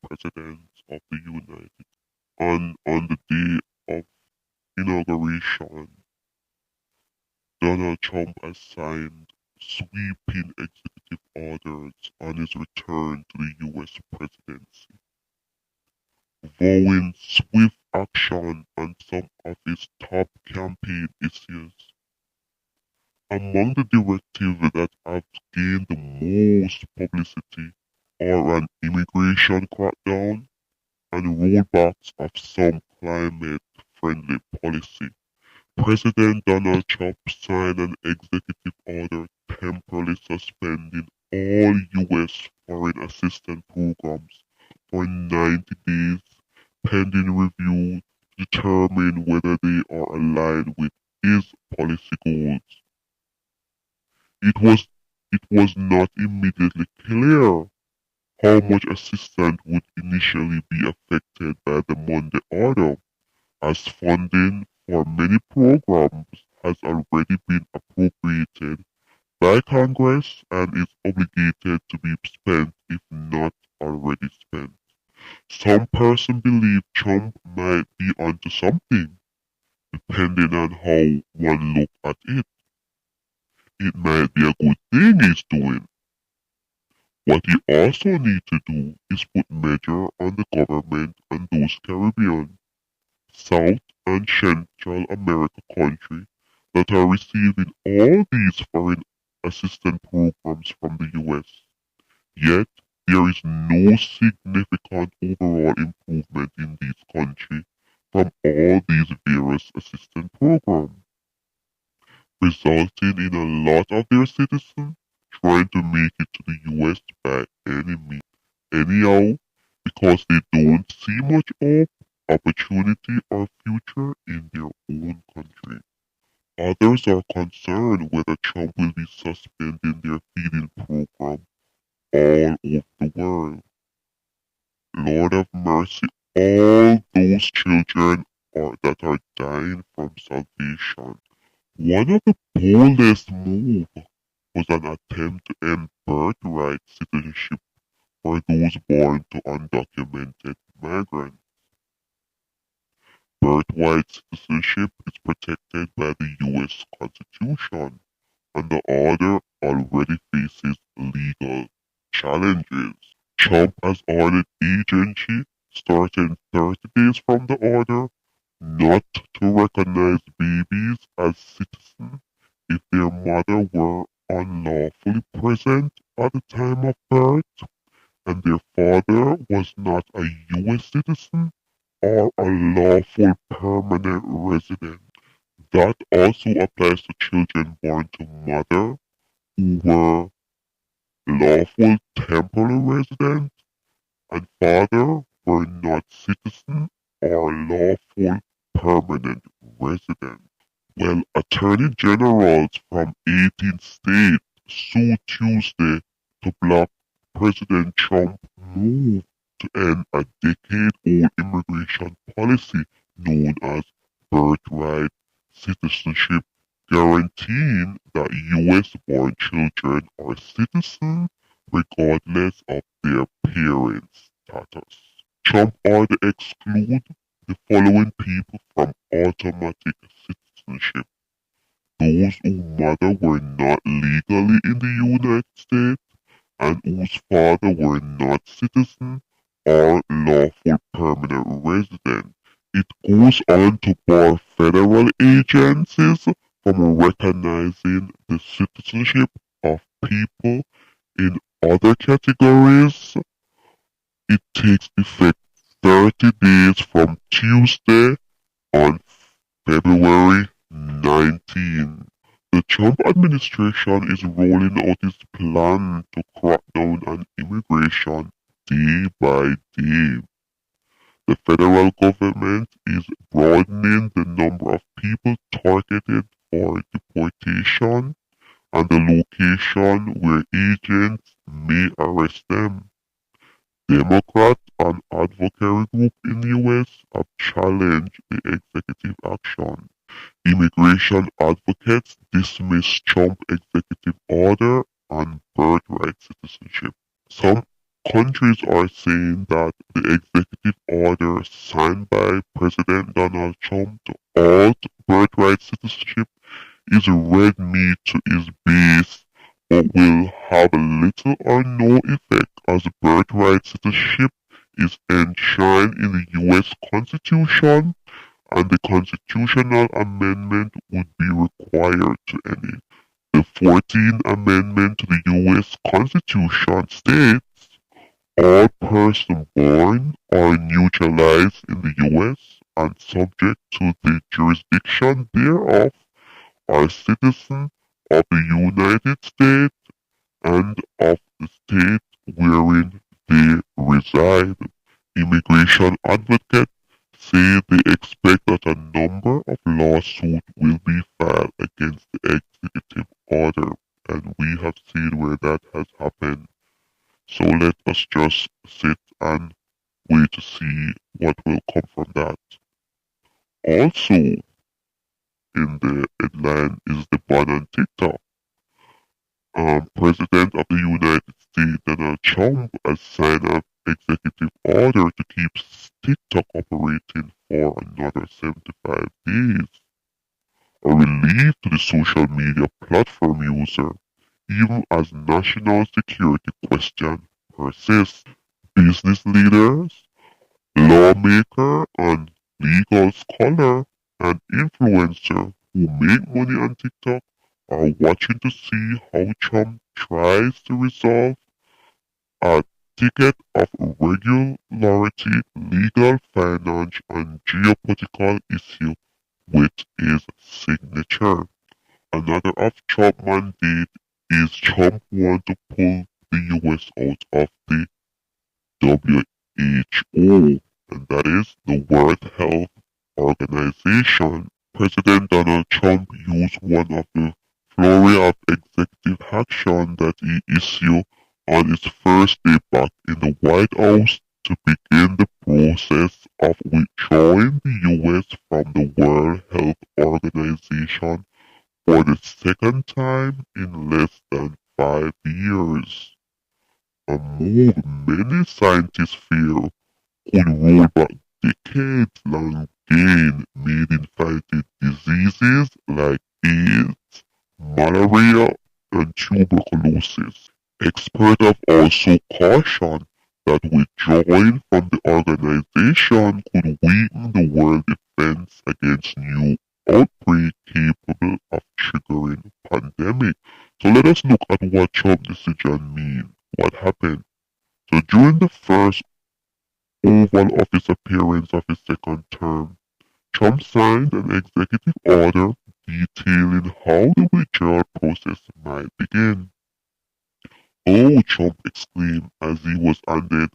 President of the United States. On the day of inauguration, Donald Trump has signed sweeping executive orders on his return to the U.S. presidency, vowing swift action on some of his top campaign issues. Among the directives that have gained the most publicity are an immigration crackdown and rollbacks of some climate-friendly policy. President Donald Trump signed an executive order temporarily suspending all U.S. foreign assistance programs for 90 days pending review to determine whether they are aligned with his policy goals. It was it was not immediately clear how much assistance would initially be affected by the Monday order, as funding for many programs has already been appropriated by Congress and is obligated to be spent if not already spent. Some persons believe Trump might be onto something, depending on how one looks at it. It might be a good thing he's doing. What he also needs to do is put measure on the government and those Caribbean, South and Central America countries that are receiving all these foreign assistance programs from the US. Yet, there is no significant overall improvement in these countries from all these various assistance programs, resulting in a lot of their citizens trying to make it to the US by any means. Anyhow, because they don't see much hope, opportunity, or future in their own country. Others are concerned whether Trump will be suspending their feeding program all over the world. Lord of mercy, all those children that are dying from starvation. One of the boldest moves was an attempt to end birthright citizenship for those born to undocumented migrants. Birthright citizenship is protected by the U.S. Constitution, and the order already faces legal challenges. Trump has ordered agency, starting 30 days from the order, not to recognize babies as citizens if their mother were unlawfully present at the time of birth and their father was not a U.S. citizen or a lawful permanent resident. That also applies to children born to mother who were lawful temporary residents and father were not citizen or lawful permanent resident. Well, attorney generals from 18 states sued Tuesday to block President Trump's move to end a decade-old immigration policy known as birthright citizenship, guaranteeing that U.S.-born children are citizens regardless of their parents' status. Trump ordered exclude the following people from automatic citizenship: those whose mother were not legally in the United States and whose father were not citizen or lawful permanent resident. It goes on to bar federal agencies from recognizing the citizenship of people in other categories. It takes effect 30 days from Tuesday on February 19. The Trump administration is rolling out its plan to crack down on immigration day by day. The federal government is broadening the number of people targeted for deportation and the location where agents may arrest them. Democrats and advocacy groups in the U.S. have challenged the executive action. Immigration advocates dismiss Trump executive order on birthright citizenship. Some countries are saying that the executive order signed by President Donald Trump to halt birthright citizenship is red meat to his base, but will have little or no effect as birthright citizenship is enshrined in the U.S. Constitution and the constitutional amendment would be required to end it. The 14th Amendment to the U.S. Constitution states all persons born or naturalized in the U.S. and subject to the jurisdiction thereof are citizens of the United States and of the state wherein they reside. Immigration advocates say they expect that a number of lawsuits will be filed against the executive order, and we have seen where that has happened. So let us just sit and wait to see what will come from that. Also, in the headline is the ban on TikTok. President of the United States Donald Trump has signed an executive order to keep TikTok operating for another 75 days. A relief to the social media platform user, even as national security questions persist. Business leaders, lawmakers, and legal scholars and influencers who make money on TikTok are watching to see how Trump tries to resolve a ticket of regularity, legal, finance, and geopolitical issue with his signature. Another of Trump's mandate is Trump wants to pull the US out of the WHO, and that is the World Health Organization. President Donald Trump used one of the flurry of executive action that he issued on his first day back in the White House to begin the process of withdrawing the US from the World Health Organization for the second time in less than 5 years. A move many scientists fear could roll back decades-long gain made in fighting diseases like AIDS, malaria, and tuberculosis. Experts have also cautioned that withdrawing from the organization could weaken the world defense against new outbreaks capable of triggering pandemic. So let us look at what Trump's decision means. What happened? So during the first Oval Office appearance of his second term, Trump signed an executive order detailing how the withdrawal process might begin. Oh, Trump exclaimed as he was handed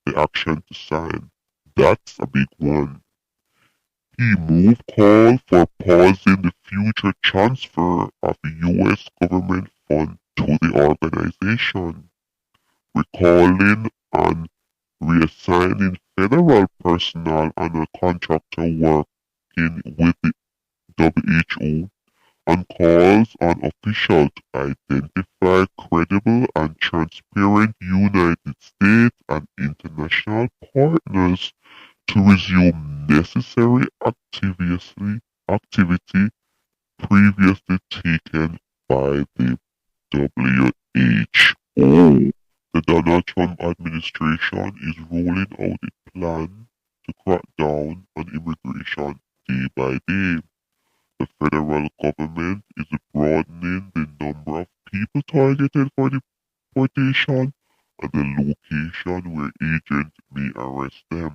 the action to sign. That's a big one. He moved call for pausing the future transfer of U.S. government funds to the organization, recalling and reassigning federal personnel and a contractor working with the WHO and calls on officials to identify credible and transparent United States and international partners to resume necessary activity previously taken by the WHO. The Donald Trump administration is rolling out a plan to crack down on immigration day by day. The federal government is broadening the number of people targeted for deportation and the location where agents may arrest them.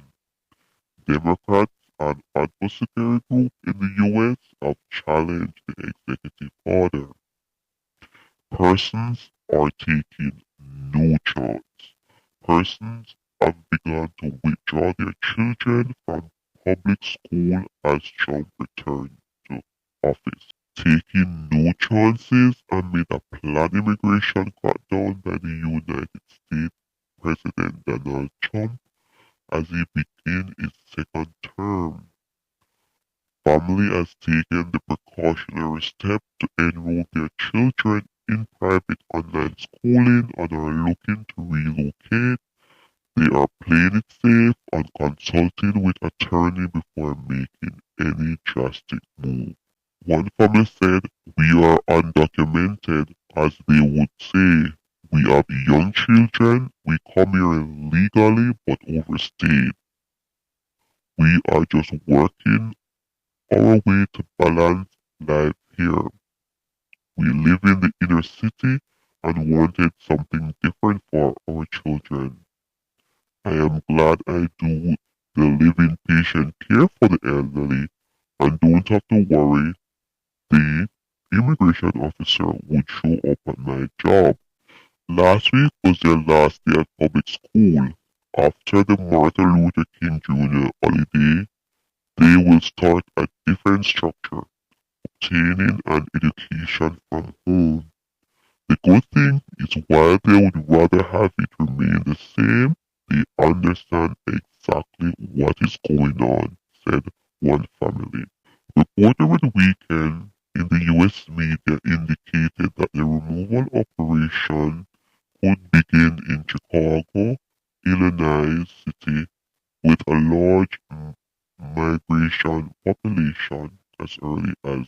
Democrats and advocacy groups in the U.S. have challenged the executive order. Persons are taking no chance. Persons have begun to withdraw their children from public school as Trump returned to office, taking no chances amid a planned immigration crackdown by the United States President Donald Trump as he begins his second term. Family has taken the precautionary step to enroll their children in private online schooling and are looking to relocate They are playing it safe and consulting with attorney before making any drastic move. One family said, "We are undocumented," as they would say. "We have young children. We come here legally but overstayed. We are just working our way to balance life here. We live in the inner city and wanted something different for our children. I am glad I do the living patient care for the elderly and don't have to worry the immigration officer would show up at my job. Last week was their last day at public school. After the Martin Luther King Jr. holiday, they will start a different structure, obtaining an education from home. The good thing is while they would rather have it remain the same, they understand exactly what is going on," said one family. Report over the weekend in the U.S. media indicated that the removal operation could begin in Chicago, Illinois City, with a large migration population as early as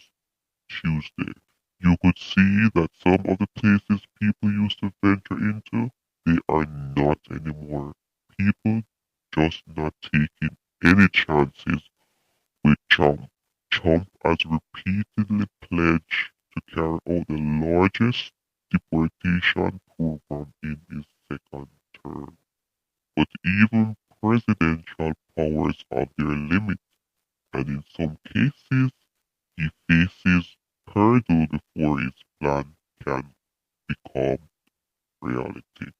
Tuesday. You could see that some of the places people used to venture into, they are not anymore. People just not taking any chances with Trump. Trump has repeatedly pledged to carry out the largest deportation program in his second term. But even presidential powers have their limits, and in some cases he faces hurdle before his plan can become reality.